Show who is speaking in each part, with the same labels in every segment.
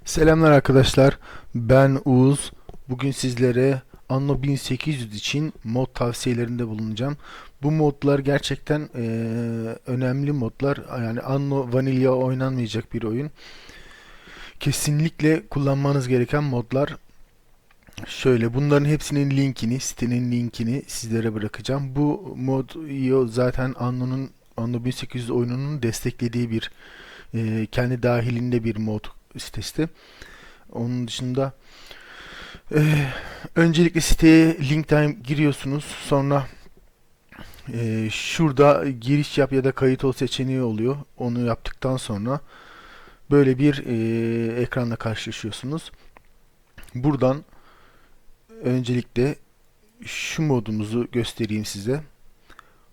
Speaker 1: Selamlar arkadaşlar. Ben Uğuz. Bugün sizlere Anno 1800 için mod tavsiyelerinde bulunacağım. Bu modlar gerçekten önemli modlar. Yani Anno Vanilla oynanmayacak bir oyun. Kesinlikle kullanmanız gereken modlar. Şöyle bunların hepsinin linkini, sitenin linkini sizlere bırakacağım. Bu mod zaten Anno 1800 oyununun desteklediği bir kendi dahilinde bir mod sitesi. Onun dışında öncelikle siteye linkten giriyorsunuz. Sonra şurada giriş yap ya da kayıt ol seçeneği oluyor. Onu yaptıktan sonra böyle bir ekranla karşılaşıyorsunuz. Buradan öncelikle şu modumuzu göstereyim size.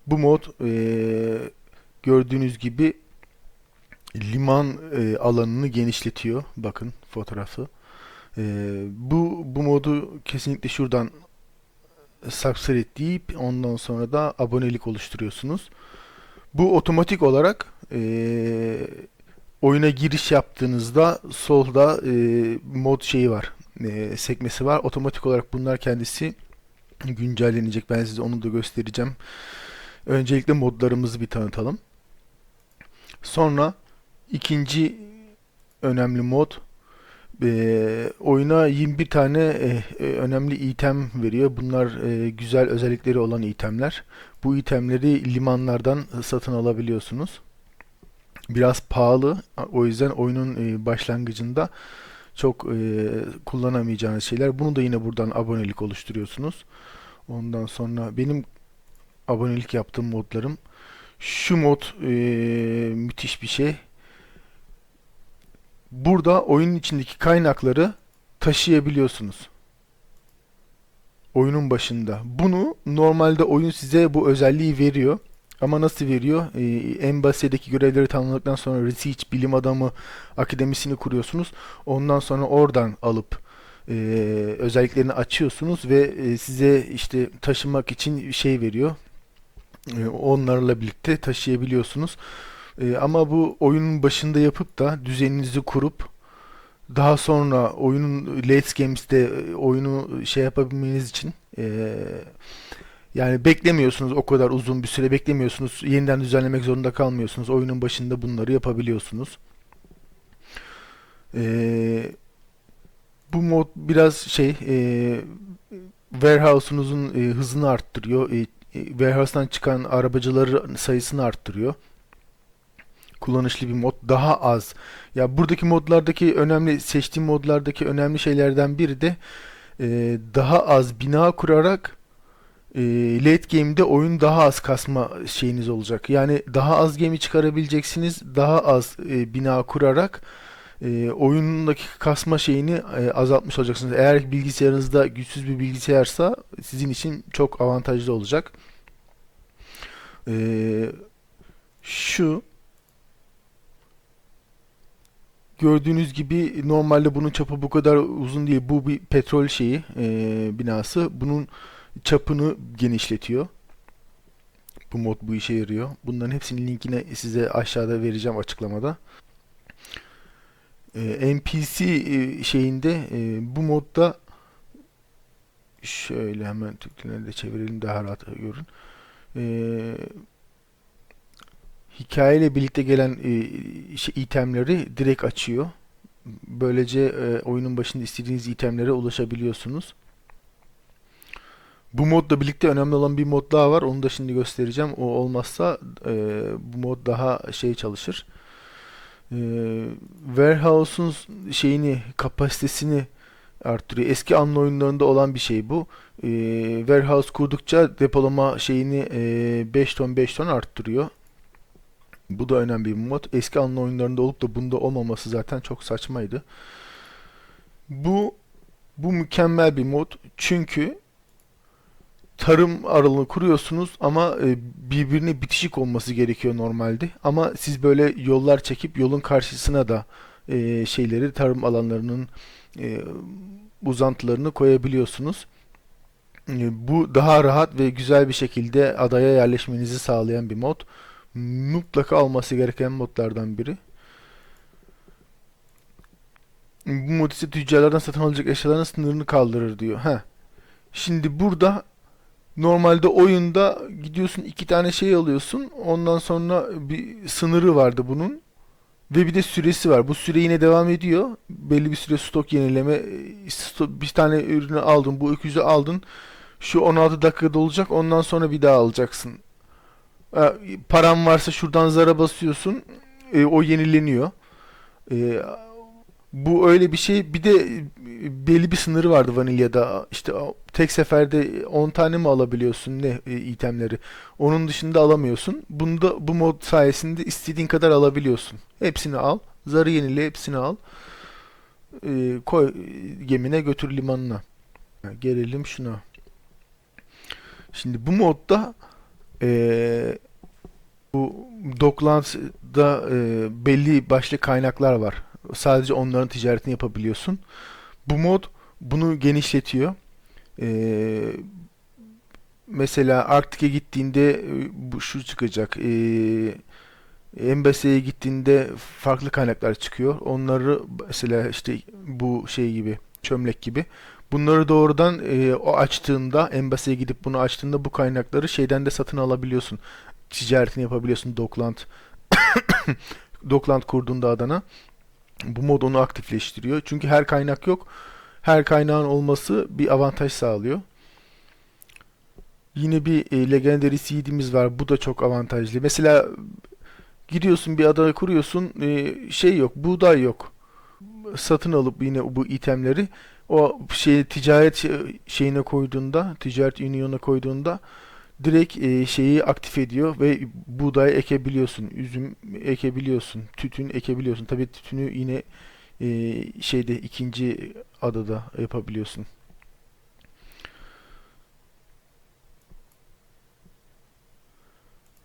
Speaker 1: Bu mod gördüğünüz gibi liman alanını genişletiyor. Bakın fotoğrafı. Bu modu kesinlikle şuradan subscribe deyip ondan sonra da abonelik oluşturuyorsunuz. Bu otomatik olarak oyuna giriş yaptığınızda solda mod şeyi var. Sekmesi var. Otomatik olarak bunlar kendisi güncellenecek. Ben size onu da göstereceğim. Öncelikle modlarımızı bir tanıtalım. Sonra ikinci önemli mod oyuna 21 tane önemli item veriyor. Bunlar güzel özellikleri olan itemler. Bu itemleri limanlardan satın alabiliyorsunuz. Biraz pahalı. O yüzden oyunun başlangıcında çok kullanamayacağınız şeyler. Bunu da yine buradan abonelik oluşturuyorsunuz. Ondan sonra benim abonelik yaptığım modlarım. Şu mod müthiş bir şey. Burada oyunun içindeki kaynakları taşıyabiliyorsunuz. Oyunun başında. Bunu normalde oyun size bu özelliği veriyor. Ama nasıl veriyor? En basitdeki görevleri tamamladıktan sonra Research Bilim Adamı Akademisi'ni kuruyorsunuz. Ondan sonra oradan alıp e, özelliklerini açıyorsunuz ve size işte taşımak için şey veriyor. Onlarla birlikte taşıyabiliyorsunuz. Ama bu oyunun başında yapıp da düzeninizi kurup daha sonra oyunun late games'te oyunu şey yapabilmeniz için yani beklemiyorsunuz, o kadar uzun bir süre beklemiyorsunuz. Yeniden düzenlemek zorunda kalmıyorsunuz. Oyunun başında bunları yapabiliyorsunuz. E, Bu mod biraz warehouse'unuzun hızını arttırıyor. Warehouse'dan çıkan arabacıların sayısını arttırıyor. Kullanışlı bir mod. Daha az. Ya buradaki modlardaki önemli, seçtiğim modlardaki önemli şeylerden biri de daha az bina kurarak late game'de oyun daha az kasma şeyiniz olacak. Yani daha az gemi çıkarabileceksiniz. Daha az bina kurarak oyundaki kasma şeyini azaltmış olacaksınız. Eğer bilgisayarınızda güçsüz bir bilgisayarsa sizin için çok avantajlı olacak. E, şu Gördüğünüz gibi normalde bunun çapı bu kadar uzun değil. Bu bir petrol binası. Bunun çapını genişletiyor. Bu mod bu işe yarıyor. Bunların hepsinin linkini size aşağıda vereceğim açıklamada. NPC bu modda şöyle hemen Türkçe'ne de çevirelim daha rahat görün. E, Hikayeyle birlikte gelen itemleri direkt açıyor. Böylece oyunun başında istediğiniz itemlere ulaşabiliyorsunuz. Bu modla birlikte önemli olan bir mod daha var. Onu da şimdi göstereceğim. O olmazsa bu mod daha şey çalışır. E, Warehouse'un kapasitesini arttırıyor. Eski Anno oyunlarında olan bir şey bu. Warehouse kurdukça depolama 5 ton 5 ton arttırıyor. Bu da önemli bir mod. Eski Anno oyunlarında olup da bunda olmaması zaten çok saçmaydı. Bu bu mükemmel bir mod. Çünkü tarım aralığını kuruyorsunuz ama birbirine bitişik olması gerekiyor normalde. Ama siz böyle yollar çekip yolun karşısına da tarım alanlarının e, uzantılarını koyabiliyorsunuz. Bu daha rahat ve güzel bir şekilde adaya yerleşmenizi sağlayan bir mod. Mutlaka alması gereken modlardan biri. Bu mod ise tüccarlardan satın alacak eşyaların sınırını kaldırır diyor. Şimdi burada normalde oyunda gidiyorsun, iki tane şey alıyorsun. Ondan sonra bir sınırı vardı bunun. Ve bir de süresi var. Bu süre yine devam ediyor. Belli bir süre stok yenileme. Bir tane ürünü aldın. Bu öküzü aldın. Şu 16 dakikada olacak. Ondan sonra bir daha alacaksın. Paran varsa şuradan zara basıyorsun. O yenileniyor. E, Bu öyle bir şey. Bir de belli bir sınırı vardı vanilyada. İşte tek seferde 10 tane mi alabiliyorsun ne itemleri. Onun dışında alamıyorsun. Bunda bu mod sayesinde istediğin kadar alabiliyorsun. Hepsini al. Zarı yenile, hepsini al. Koy gemine, götür limanına. Gelelim şuna. Şimdi bu modda e, bu Docklands'da belli başlı kaynaklar var. Sadece onların ticaretini yapabiliyorsun. Bu mod bunu genişletiyor. Ee, Mesela Arktik'e gittiğinde bu şu çıkacak. Embassy'ye gittiğinde farklı kaynaklar çıkıyor. Onları mesela işte bu şey gibi, çömlek gibi. Bunları doğrudan o açtığında, Embassy'ye gidip bunu açtığında bu kaynakları şeyden de satın alabiliyorsun. Ticaretini yapabiliyorsun Dockland kurduğunda adana. Bu mod onu aktifleştiriyor. Çünkü her kaynak yok. Her kaynağın olması bir avantaj sağlıyor. Yine bir Legendary Seed'imiz var. Bu da çok avantajlı. Mesela gidiyorsun bir adaya kuruyorsun. Şey yok. Buğday yok. Satın alıp yine bu itemleri o ticaret şeyine koyduğunda, ticaret union'a koyduğunda direkt şeyi aktif ediyor ve buğday ekebiliyorsun, üzüm ekebiliyorsun, tütün ekebiliyorsun. Tabii tütünü yine şeyde ikinci adada yapabiliyorsun.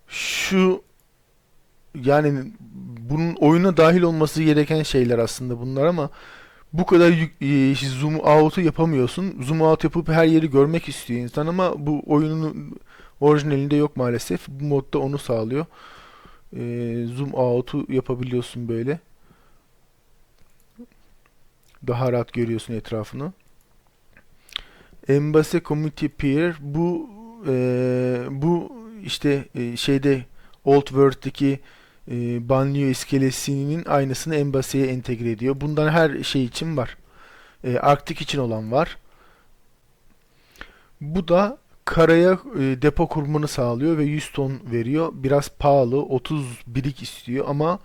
Speaker 1: Şu yani bunun oyuna dahil olması gereken şeyler aslında bunlar ama bu kadar zoom out'u yapamıyorsun. Zoom out yapıp her yeri görmek istiyor insan ama bu oyunun orijinalinde yok maalesef. Bu modda onu sağlıyor. Zoom out'u yapabiliyorsun böyle. Daha rahat görüyorsun etrafını. Embassy Community Peer bu işte şeyde Old World'deki banliyö iskelesinin aynısını Embassy'ye entegre ediyor. Bundan her şey için var. Arktik için olan var. Bu da karaya depo kurmanı sağlıyor ve 100 ton veriyor. Biraz pahalı, 30 birik istiyor ama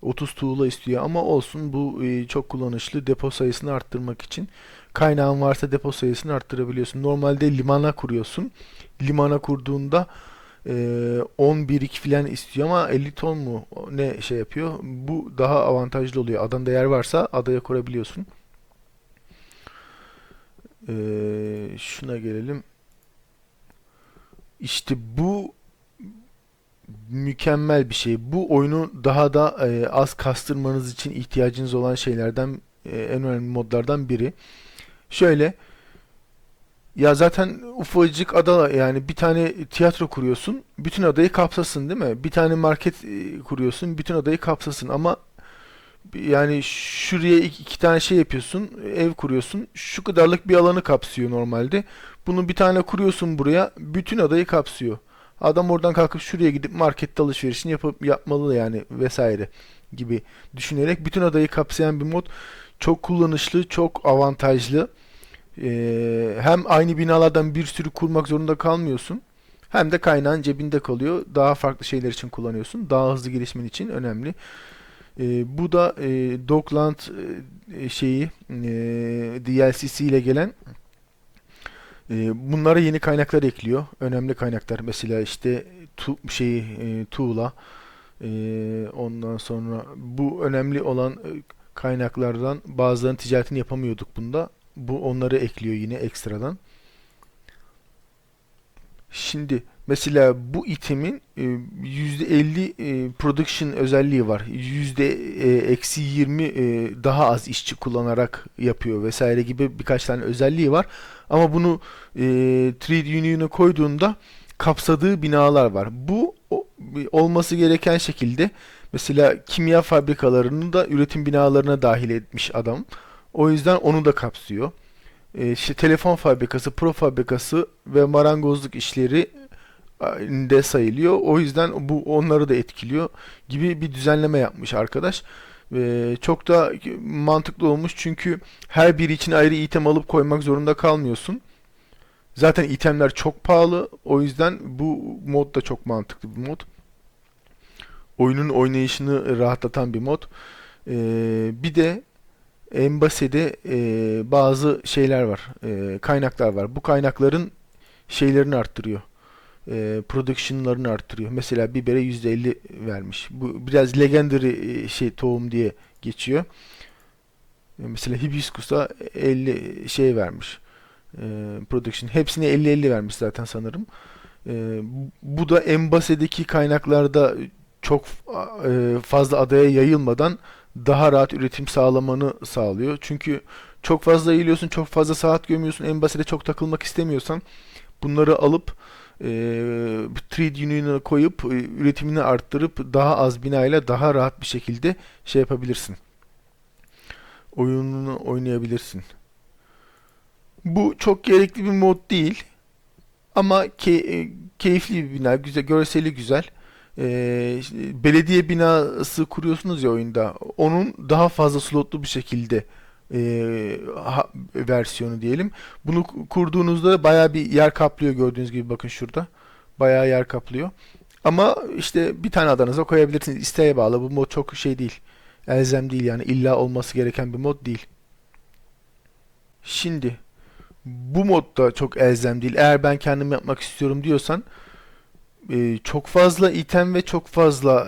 Speaker 1: 30 tuğla istiyor ama olsun bu çok kullanışlı depo sayısını arttırmak için. Kaynağın varsa depo sayısını arttırabiliyorsun. Normalde limana kuruyorsun. Limana kurduğunda 10 birik filan istiyor ama 50 ton mu ne şey yapıyor. Bu daha avantajlı oluyor. Adanda yer varsa adaya kurabiliyorsun. Şuna gelelim. İşte bu mükemmel bir şey. Bu oyunu daha da az kastırmanız için ihtiyacınız olan şeylerden en önemli modlardan biri. Şöyle ya zaten ufacık ada yani bir tane tiyatro kuruyorsun, bütün adayı kapsasın değil mi? Bir tane market kuruyorsun, bütün adayı kapsasın ama yani şuraya iki tane şey yapıyorsun, ev kuruyorsun. Şu kadarlık bir alanı kapsıyor normalde. Bunu bir tane kuruyorsun buraya, bütün adayı kapsıyor. Adam oradan kalkıp şuraya gidip markette alışverişini yapmalı yani vesaire gibi düşünerek bütün adayı kapsayan bir mod çok kullanışlı, çok avantajlı. Hem aynı binalardan bir sürü kurmak zorunda kalmıyorsun. Hem de kaynağın cebinde kalıyor. Daha farklı şeyler için kullanıyorsun. Daha hızlı gelişmen için önemli. Bu da Dockland DLCC ile gelen bunlara yeni kaynaklar ekliyor. Önemli kaynaklar. Mesela işte tuğla ondan sonra bu önemli olan kaynaklardan bazılarının ticaretini yapamıyorduk bunda. Bu onları ekliyor yine ekstradan. Şimdi mesela bu itemin %50 production özelliği var. %-20 daha az işçi kullanarak yapıyor vesaire gibi birkaç tane özelliği var. Ama bunu Trade Union'a koyduğunda kapsadığı binalar var. Bu olması gereken şekilde mesela kimya fabrikalarını da üretim binalarına dahil etmiş adam. O yüzden onu da kapsıyor. İşte telefon fabrikası, pro fabrikası ve marangozluk işleri de sayılıyor. O yüzden bu onları da etkiliyor gibi bir düzenleme yapmış arkadaş. Çok da mantıklı olmuş çünkü her biri için ayrı item alıp koymak zorunda kalmıyorsun. Zaten itemler çok pahalı. O yüzden bu mod da çok mantıklı bir mod. Oyunun oynayışını rahatlatan bir mod. Bir de Embassy'de bazı şeyler var. Kaynaklar var. Bu kaynakların şeylerini arttırıyor. Production'larını arttırıyor. Mesela bibere %50 vermiş. Bu biraz legendary şey tohum diye geçiyor. Mesela hibiskus'a 50 şey vermiş. Production. Hepsine 50-50 vermiş zaten sanırım. Bu da Embassy'deki kaynaklarda çok fazla adaya yayılmadan daha rahat üretim sağlamanı sağlıyor. Çünkü çok fazla yayılıyorsun, çok fazla saat gömüyorsun. Embassy'de çok takılmak istemiyorsan bunları alıp trade union'a koyup üretimini arttırıp daha az binayla daha rahat bir şekilde şey yapabilirsin. Oyununu oynayabilirsin. Bu çok gerekli bir mod değil ama keyifli bir bina, güzel, görseli güzel. İşte belediye binası kuruyorsunuz ya oyunda. Onun daha fazla slotlu bir şekilde versiyonu diyelim. Bunu kurduğunuzda bayağı bir yer kaplıyor gördüğünüz gibi bakın şurada. Bayağı yer kaplıyor. Ama işte bir tane adanıza koyabilirsiniz. İsteğe bağlı. Bu mod çok şey değil. Elzem değil yani illa olması gereken bir mod değil. Şimdi bu mod da çok elzem değil. Eğer ben kendim yapmak istiyorum diyorsan çok fazla item ve çok fazla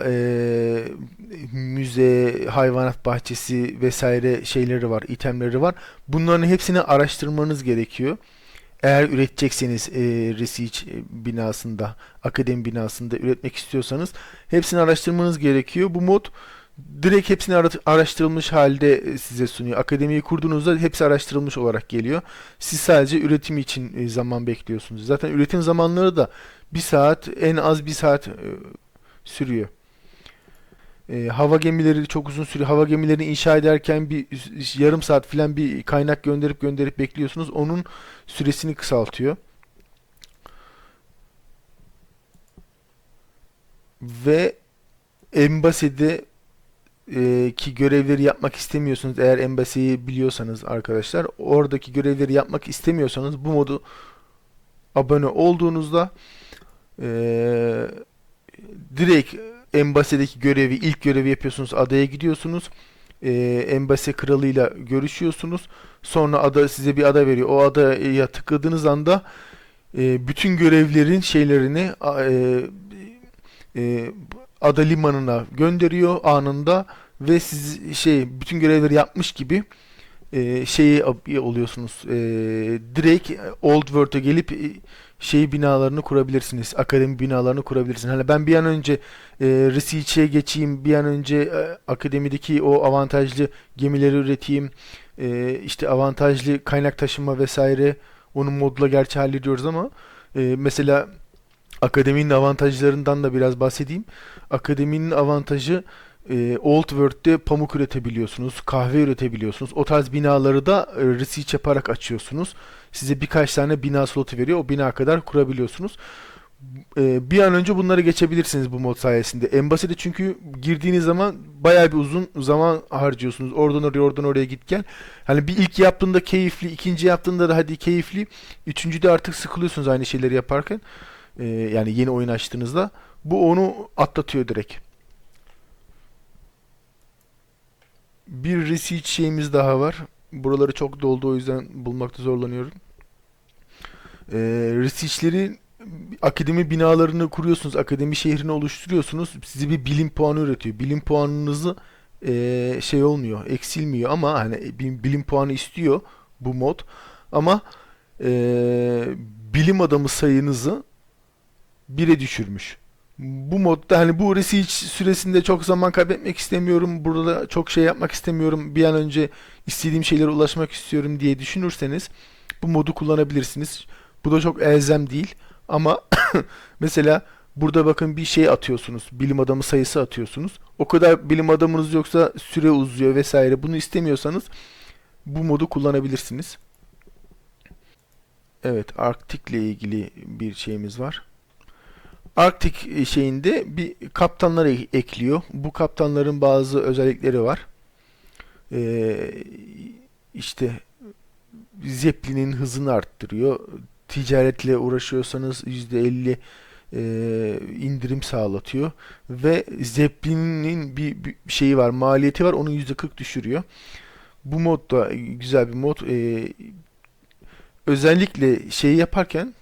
Speaker 1: müze, hayvanat bahçesi vesaire şeyleri var, itemleri var. Bunların hepsini araştırmanız gerekiyor. Eğer üretecekseniz Research binasında, akademi binasında üretmek istiyorsanız hepsini araştırmanız gerekiyor. Bu mod direkt hepsini araştırılmış halde size sunuyor. Akademiyi kurduğunuzda hepsi araştırılmış olarak geliyor. Siz sadece üretim için zaman bekliyorsunuz. Zaten üretim zamanları da bir saat, en az bir saat sürüyor. Hava gemileri çok uzun sürüyor. Hava gemilerini inşa ederken bir yarım saat falan bir kaynak gönderip bekliyorsunuz. Onun süresini kısaltıyor. Ve Embassy'de ki görevleri yapmak istemiyorsunuz. Eğer Embassy'yi biliyorsanız arkadaşlar, oradaki görevleri yapmak istemiyorsanız bu modu abone olduğunuzda e, direkt Embassy'deki ilk görevi yapıyorsunuz. Adaya gidiyorsunuz. Embassy kralıyla görüşüyorsunuz. Sonra ada size bir ada veriyor. O adaya tıkladığınız anda bütün görevlerin şeylerini e, ada limanına gönderiyor anında ve siz şey bütün görevleri yapmış gibi şeyi oluyorsunuz. Direkt Old World'e gelip şey binalarını kurabilirsiniz. Akademi binalarını kurabilirsiniz. Hani ben bir an önce Research'e geçeyim, bir an önce akademideki o avantajlı gemileri üreteyim. İşte avantajlı kaynak taşıma vesaire onun modla gerçi hallediyoruz ama mesela akademinin avantajlarından da biraz bahsedeyim. Akademinin avantajı Old World'de pamuk üretebiliyorsunuz, kahve üretebiliyorsunuz. O tarz binaları da research yaparak açıyorsunuz. Size birkaç tane bina slotu veriyor. O bina kadar kurabiliyorsunuz. Bir an önce bunları geçebilirsiniz bu mod sayesinde. Embassy'de çünkü girdiğiniz zaman bayağı bir uzun zaman harcıyorsunuz. Oradan oraya git gel. Hani bir ilk yaptığında keyifli, ikinci yaptığında da hadi keyifli. Üçüncüde artık sıkılıyorsunuz aynı şeyleri yaparken. Yani yeni oyun açtığınızda. Bu onu atlatıyor direkt. Bir research şeyimiz daha var. Buraları çok doldu o yüzden bulmakta zorlanıyorum. Research'leri akademi binalarını kuruyorsunuz. Akademi şehrini oluşturuyorsunuz. Size bir bilim puanı üretiyor. Bilim puanınızı şey olmuyor, eksilmiyor ama hani bir bilim puanı istiyor bu mod. Ama eee, bilim adamı sayınızı 1'e düşürmüş. Bu modda hani bu research süresinde çok zaman kaybetmek istemiyorum. Burada çok şey yapmak istemiyorum. Bir an önce istediğim şeylere ulaşmak istiyorum diye düşünürseniz bu modu kullanabilirsiniz. Bu da çok elzem değil ama mesela burada bakın bir şey atıyorsunuz. Bilim adamı sayısı atıyorsunuz. O kadar bilim adamınız yoksa süre uzuyor vesaire. Bunu istemiyorsanız bu modu kullanabilirsiniz. Evet, Arktik'le ilgili bir şeyimiz var. Arktik şeyinde bir kaptanlar ekliyor. Bu kaptanların bazı özellikleri var. Ee, işte Zeppelin'in hızını arttırıyor. Ticaretle uğraşıyorsanız %50 indirim sağlatıyor. Ve Zeppelin'in bir şeyi var, maliyeti var. Onu %40 düşürüyor. Bu mod da güzel bir mod. Özellikle şey yaparken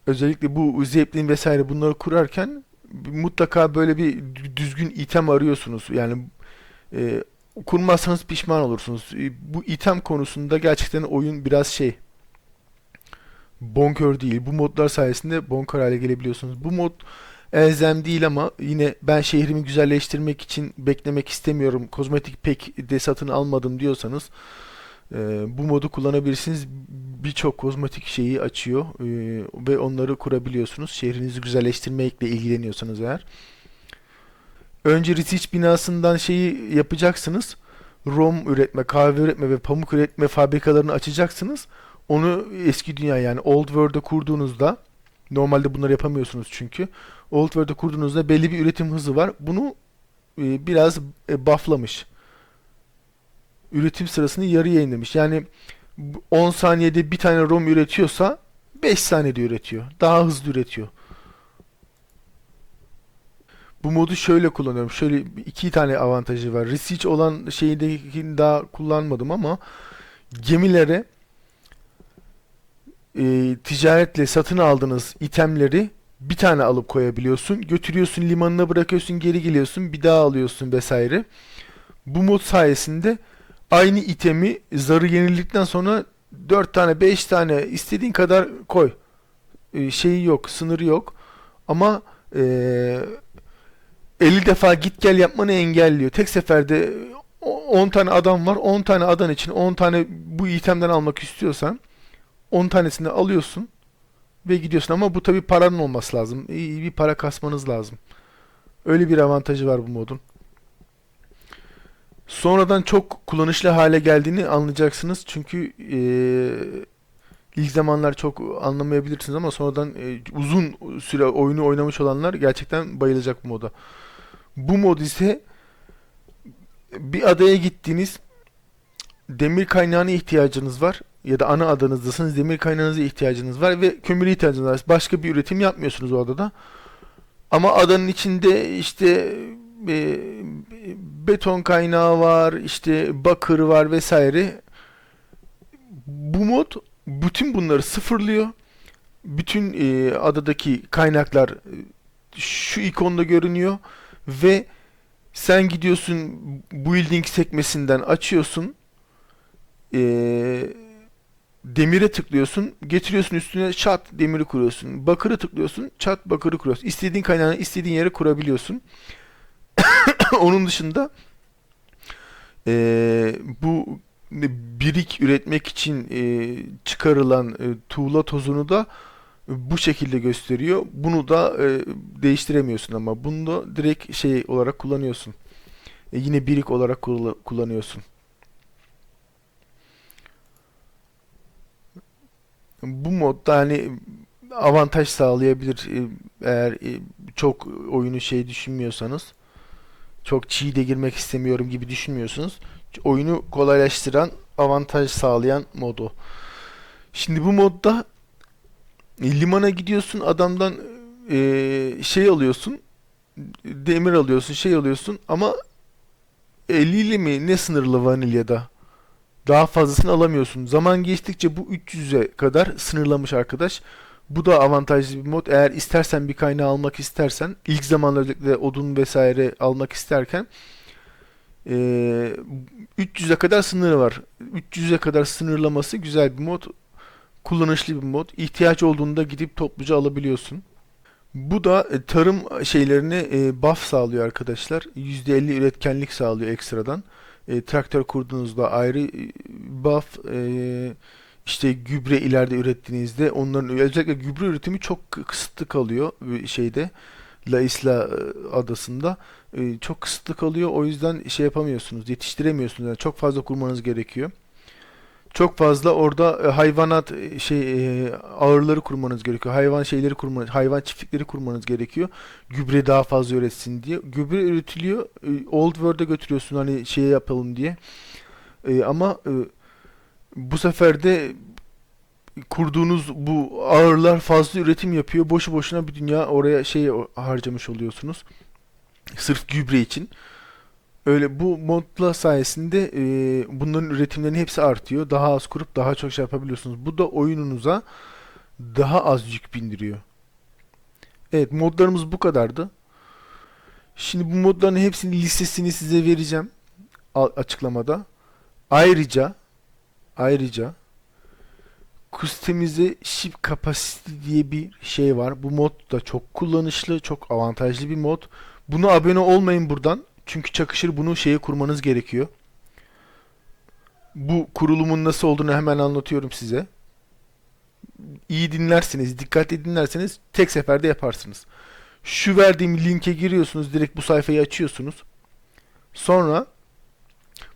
Speaker 1: özellikle bu Zeppelin vesaire bunları kurarken mutlaka böyle bir düzgün item arıyorsunuz. Yani e, kurmazsanız pişman olursunuz. Bu item konusunda gerçekten oyun biraz şey, bonkör değil. Bu modlar sayesinde bonkör hale gelebiliyorsunuz. Bu mod elzem değil ama yine ben şehrimi güzelleştirmek için beklemek istemiyorum. Kozmetik pek de satın almadım diyorsanız bu modu kullanabilirsiniz. Birçok kozmetik şeyi açıyor ve onları kurabiliyorsunuz. Şehrinizi güzelleştirmekle ilgileniyorsanız eğer. Önce Research binasından şeyi yapacaksınız. Rom üretme, kahve üretme ve pamuk üretme fabrikalarını açacaksınız. Onu eski dünya yani Old World'da kurduğunuzda normalde bunları yapamıyorsunuz çünkü. Old World'da kurduğunuzda belli bir üretim hızı var. Bunu biraz bufflamış. Üretim sırasını yarıya indirmiş. Yani 10 saniyede bir tane ROM üretiyorsa 5 saniyede üretiyor. Daha hızlı üretiyor. Bu modu şöyle kullanıyorum. Şöyle iki tane avantajı var. Research olan şeydekini daha kullanmadım ama gemilere ticaretle satın aldığınız itemleri bir tane alıp koyabiliyorsun. Götürüyorsun limanına bırakıyorsun, geri geliyorsun, bir daha alıyorsun vesaire. Bu mod sayesinde aynı itemi zarı yenildikten sonra 4 tane 5 tane istediğin kadar koy. Şeyi yok, sınırı yok. Ama e, 50 defa git gel yapmanı engelliyor. Tek seferde 10 tane adam var. 10 tane adan için 10 tane bu itemden almak istiyorsan 10 tanesini alıyorsun ve gidiyorsun. Ama bu tabi paranın olması lazım. İyi bir para kasmanız lazım. Öyle bir avantajı var bu modun. Sonradan çok kullanışlı hale geldiğini anlayacaksınız. Çünkü ilk zamanlar çok anlamayabilirsiniz ama sonradan uzun süre oyunu oynamış olanlar gerçekten bayılacak bu moda. Bu mod ise bir adaya gittiniz, demir kaynağına ihtiyacınız var ya da ana adanızdasınız, demir kaynağınıza ihtiyacınız var ve kömüre ihtiyacınız var. Başka bir üretim yapmıyorsunuz o adada. Ama adanın içinde işte e, beton kaynağı var, işte bakır var vesaire. Bu mod bütün bunları sıfırlıyor. Bütün adadaki kaynaklar şu ikonda görünüyor ve sen gidiyorsun building sekmesinden açıyorsun, e, demire tıklıyorsun, getiriyorsun üstüne çat demiri kuruyorsun. Bakırı tıklıyorsun, çat bakırı kuruyorsun. İstediğin kaynağını istediğin yere kurabiliyorsun. Onun dışında bu birik üretmek için çıkarılan tuğla tozunu da bu şekilde gösteriyor. Bunu da değiştiremiyorsun ama bunu da direkt şey olarak kullanıyorsun. Yine birik olarak kullanıyorsun. Bu modda hani avantaj sağlayabilir eğer çok oyunu şey düşünmüyorsanız. Çok çiğ de girmek istemiyorum gibi düşünmüyorsunuz. Oyunu kolaylaştıran, avantaj sağlayan modu. Şimdi bu modda limana gidiyorsun adamdan şey alıyorsun, demir alıyorsun, şey alıyorsun ama 50 ile mi ne sınırlı vanilyada? Daha fazlasını alamıyorsun. Zaman geçtikçe bu 300'e kadar sınırlamış arkadaş. Bu da avantajlı bir mod. Eğer istersen bir kaynağı almak istersen, ilk zamanlarda özellikle odun vesaire almak isterken 300'e kadar sınırı var. 300'e kadar sınırlaması güzel bir mod. Kullanışlı bir mod. İhtiyaç olduğunda gidip topluca alabiliyorsun. Bu da tarım şeylerine buff sağlıyor arkadaşlar. %50 üretkenlik sağlıyor ekstradan. Traktör kurduğunuzda ayrı buff, işte gübre ileride ürettiğinizde onların özellikle gübre üretimi çok kısıtlı kalıyor şeyde La Isla adasında. çok kısıtlı kalıyor. O yüzden şey yapamıyorsunuz, yetiştiremiyorsunuz. Yani çok fazla kurmanız gerekiyor. Çok fazla orada hayvanat ağırları kurmanız gerekiyor. Hayvan şeyleri kurmanız, hayvan çiftlikleri kurmanız gerekiyor. Gübre daha fazla üretsin diye. Gübre üretiliyor. Old World'e götürüyorsun hani şey yapalım diye. Ama bu sefer de kurduğunuz bu ağırlar fazla üretim yapıyor. Boşu boşuna bir dünya oraya şey harcamış oluyorsunuz. Sırf gübre için. Öyle bu modla sayesinde bunların üretimlerinin hepsi artıyor. Daha az kurup daha çok şey yapabiliyorsunuz. Bu da oyununuza daha az yük bindiriyor. Evet, modlarımız bu kadardı. Şimdi bu modların hepsinin listesini size vereceğim açıklamada. Ayrıca Customize Ship Capacity diye bir şey var. Bu mod da çok kullanışlı, çok avantajlı bir mod. Buna abone olmayın buradan. Çünkü çakışır, bunu şeye kurmanız gerekiyor. Bu kurulumun nasıl olduğunu hemen anlatıyorum size. İyi dinlerseniz, dikkatli dinlerseniz tek seferde yaparsınız. Şu verdiğim linke giriyorsunuz, direkt bu sayfayı açıyorsunuz. Sonra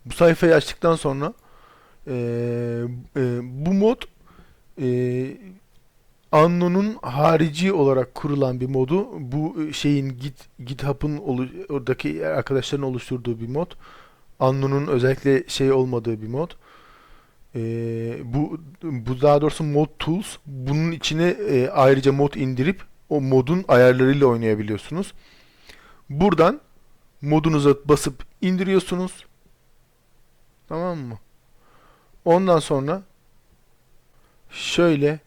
Speaker 1: bu sayfayı açtıktan sonra bu mod eee Anno'nun harici olarak kurulan bir modu. Bu şeyin GitHub'ın oradaki arkadaşların oluşturduğu bir mod. Anno'nun özellikle şey olmadığı bir mod. Bu daha doğrusu Mod Tools. Bunun içine ayrıca mod indirip o modun ayarlarıyla oynayabiliyorsunuz. Buradan modunuza basıp indiriyorsunuz. Tamam mı? Ondan sonra şöyle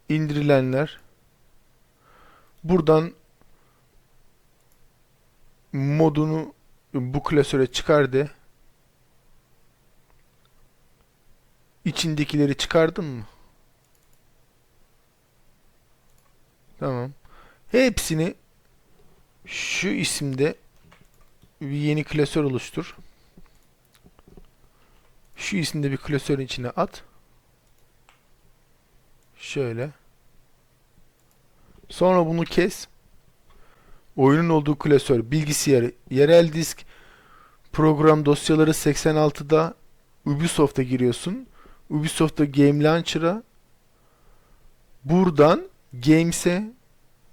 Speaker 1: indirilenler buradan modunu bu klasöre çıkar de, içindekileri çıkardın mı? Tamam. Hepsini şu isimde bir yeni klasör oluştur. Şu isimde bir klasörün içine at. Şöyle. Sonra bunu kes. Oyunun olduğu klasör bilgisayarı, yerel disk, program dosyaları 86'da Ubisoft'a giriyorsun. Ubisoft'ta Game Launcher'a, buradan Games'e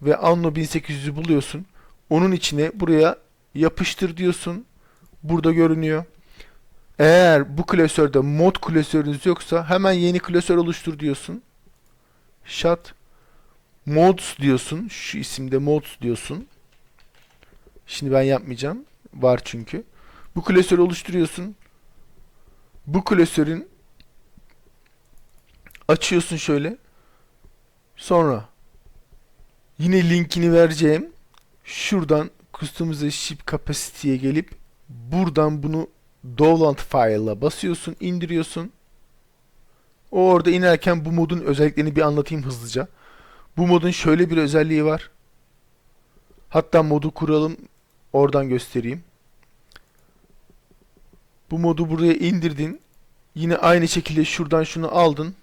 Speaker 1: ve Anno 1800'ü buluyorsun. Onun içine buraya yapıştır diyorsun. Burada görünüyor. Eğer bu klasörde mod klasörünüz yoksa hemen yeni klasör oluştur diyorsun. Shut mods diyorsun. Şu isimde mods diyorsun. Şimdi ben yapmayacağım. Var çünkü. Bu klasörü oluşturuyorsun. Bu klasörün açıyorsun şöyle. Sonra yine linkini vereceğim. Şuradan Customize Ship Capacity'ye gelip buradan bunu download file'a basıyorsun, indiriyorsun. O orada inerken bu modun özelliklerini bir anlatayım hızlıca. Bu modun şöyle bir özelliği var. Hatta modu kuralım, oradan göstereyim. Bu modu buraya indirdin. Yine aynı şekilde şuradan şunu aldın.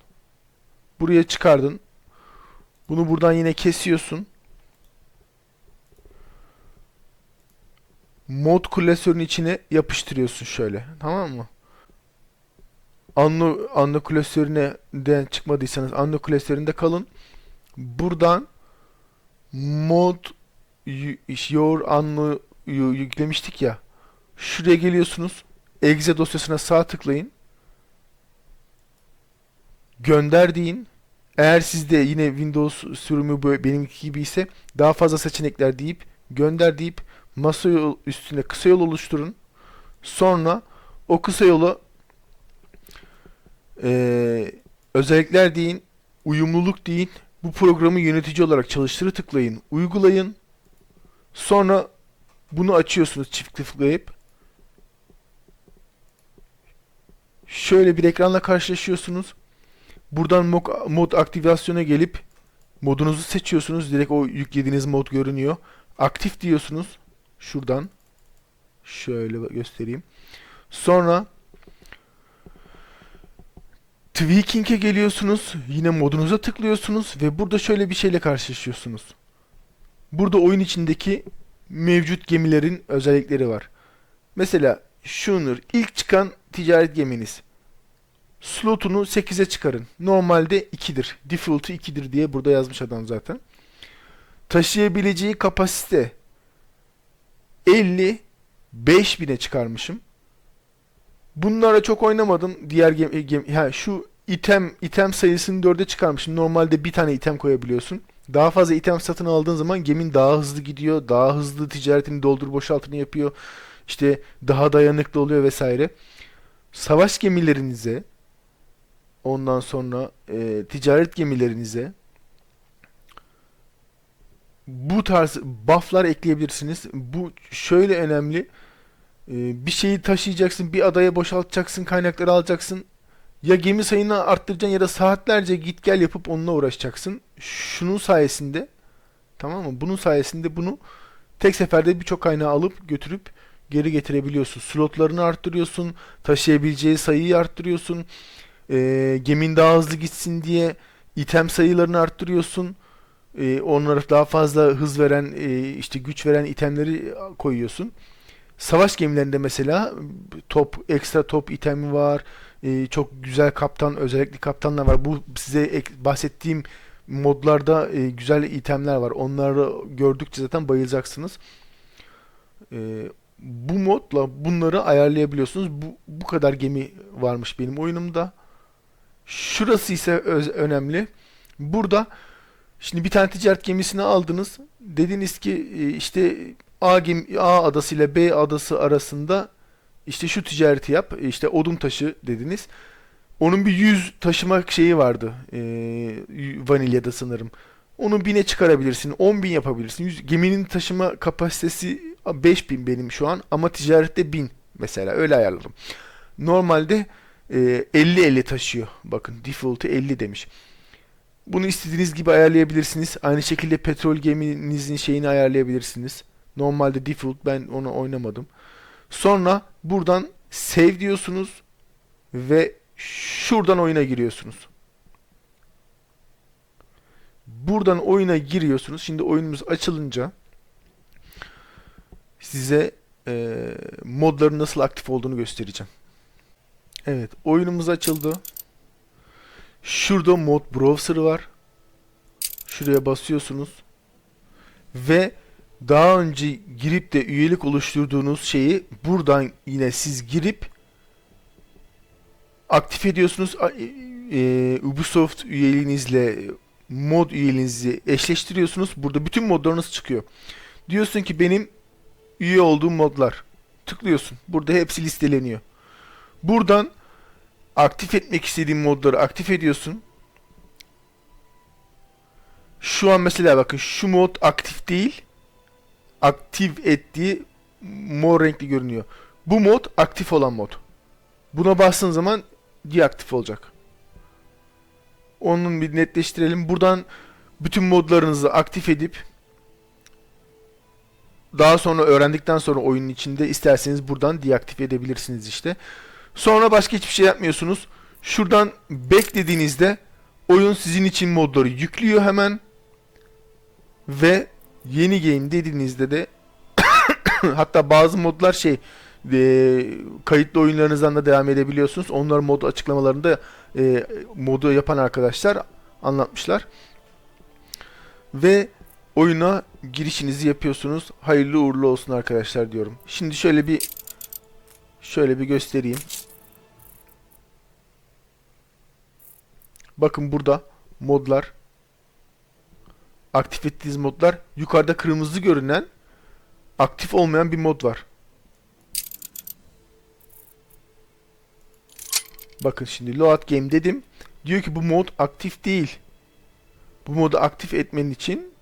Speaker 1: Buraya çıkardın. Bunu buradan yine kesiyorsun. Mod klasörünün içine yapıştırıyorsun şöyle. Tamam mı? Anno klasöründen çıkmadıysanız Anno klasöründe kalın. Buradan mod your Anno'yu yüklemiştik ya. Şuraya geliyorsunuz. Exe dosyasına sağ tıklayın. Gönder deyin. Eğer sizde yine Windows sürümü benimki gibi ise daha fazla seçenekler deyip gönder deyip masa üstüne kısa yol oluşturun. Sonra o kısa yolu özellikler deyin, uyumluluk deyin. Bu programı yönetici olarak çalıştırı tıklayın, uygulayın. Sonra bunu açıyorsunuz çift tıklayıp. Şöyle bir ekranla karşılaşıyorsunuz. Buradan mod aktivasyona gelip modunuzu seçiyorsunuz. Direkt o yüklediğiniz mod görünüyor. Aktif diyorsunuz. Şuradan. Şöyle göstereyim. Sonra Tweaking'e geliyorsunuz. Yine modunuza tıklıyorsunuz ve burada şöyle bir şeyle karşılaşıyorsunuz. Burada oyun içindeki mevcut gemilerin özellikleri var. Mesela Schooner ilk çıkan ticaret geminiz. Slotunu 8'e çıkarın. Normalde 2'dir. Default'u 2'dir diye burada yazmış adam zaten. Taşıyabileceği kapasite 50, 5000'e çıkarmışım. Bunlara çok oynamadım. Diğer şu item sayısını 4'e çıkarmışım. Normalde bir tane item koyabiliyorsun. Daha fazla item satın aldığın zaman gemin daha hızlı gidiyor. Daha hızlı ticaretini doldur boşaltını yapıyor. İşte daha dayanıklı oluyor vesaire. Savaş gemilerinize, ondan sonra ticaret gemilerinize bu tarz buff'lar ekleyebilirsiniz. Bu şöyle önemli. Bir şeyi taşıyacaksın, bir adaya boşaltacaksın, kaynakları alacaksın. Ya gemi sayını arttıracaksın ya da saatlerce git gel yapıp onunla uğraşacaksın. Şunun sayesinde, tamam mı? Bunun sayesinde bunu tek seferde birçok kaynağı alıp götürüp geri getirebiliyorsun. Slotlarını arttırıyorsun, taşıyabileceği sayıyı arttırıyorsun. Gemin daha hızlı gitsin diye item sayılarını arttırıyorsun. Onlara daha fazla hız veren, işte güç veren itemleri koyuyorsun. Savaş gemilerinde mesela ekstra top itemi var. Çok güzel kaptan, özellikle kaptanlar var. Bu size bahsettiğim modlarda güzel itemler var. Onları gördükçe zaten bayılacaksınız. Bu modla bunları ayarlayabiliyorsunuz. Bu kadar gemi varmış benim oyunumda. Şurası ise önemli. Burada şimdi bir tane ticaret gemisini aldınız. Dediniz ki işte A adası ile B adası arasında işte şu ticareti yap. İşte odun taşı dediniz. Onun bir 100 taşıma şeyi vardı. Vanilya'da sanırım. Onu 1000'e çıkarabilirsin. 10.000 yapabilirsin. Geminin taşıma kapasitesi 5000 benim şu an. Ama ticarette 1000 mesela. Öyle ayarladım. Normalde 50-50 taşıyor. Bakın default'u 50 demiş. Bunu istediğiniz gibi ayarlayabilirsiniz. Aynı şekilde petrol geminizin şeyini ayarlayabilirsiniz. Normalde default, ben onu oynamadım. Sonra buradan save diyorsunuz ve şuradan oyuna giriyorsunuz. Buradan oyuna giriyorsunuz. Şimdi oyunumuz açılınca size modların nasıl aktif olduğunu göstereceğim. Evet, oyunumuz açıldı. Şurada mod browser var. Şuraya basıyorsunuz. Ve daha önce girip de üyelik oluşturduğunuz şeyi buradan yine siz girip aktif ediyorsunuz. Ubisoft üyeliğinizle mod üyeliğinizi eşleştiriyorsunuz. Burada bütün modlarınız çıkıyor. Diyorsun ki benim üye olduğum modlar. Tıklıyorsun. Burada hepsi listeleniyor. Buradan aktif etmek istediğin modları aktif ediyorsun. Şu an mesela bakın şu mod aktif değil. Aktif ettiği mor renkli görünüyor. Bu mod aktif olan mod. Buna bastığın zaman deaktif olacak. Onun bir netleştirelim. Buradan bütün modlarınızı aktif edip daha sonra öğrendikten sonra oyunun içinde isterseniz buradan deaktif edebilirsiniz işte. Sonra başka hiçbir şey yapmıyorsunuz. Şuradan beklediğinizde oyun sizin için modları yüklüyor hemen ve yeni game dediğinizde de hatta bazı modlar kayıtlı oyunlarınızdan da devam edebiliyorsunuz. Onların mod açıklamalarında modu yapan arkadaşlar anlatmışlar. Ve oyuna girişinizi yapıyorsunuz. Hayırlı uğurlu olsun arkadaşlar diyorum. Şimdi şöyle bir göstereyim. Bakın burada modlar, aktif ettiğiniz modlar, yukarıda kırmızı görünen aktif olmayan bir mod var. Bakın şimdi load game dedim. Diyor ki bu mod aktif değil. Bu modu aktif etmen için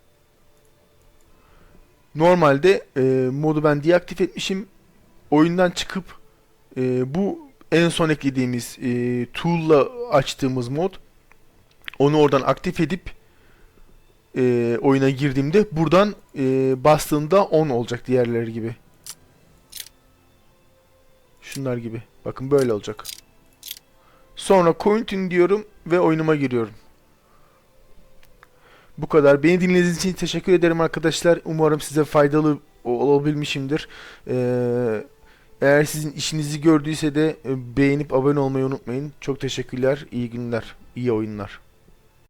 Speaker 1: normalde modu ben deaktif etmişim. Oyundan çıkıp bu en son eklediğimiz tool'la açtığımız mod, onu oradan aktif edip oyuna girdiğimde buradan bastığımda on olacak diğerleri gibi. Şunlar gibi. Bakın böyle olacak. Sonra continue diyorum ve oyunuma giriyorum. Bu kadar. Beni dinlediğiniz için teşekkür ederim arkadaşlar. Umarım size faydalı olabilmişimdir. Eğer sizin işinizi gördüyse de beğenip abone olmayı unutmayın. Çok teşekkürler. İyi günler. İyi oyunlar.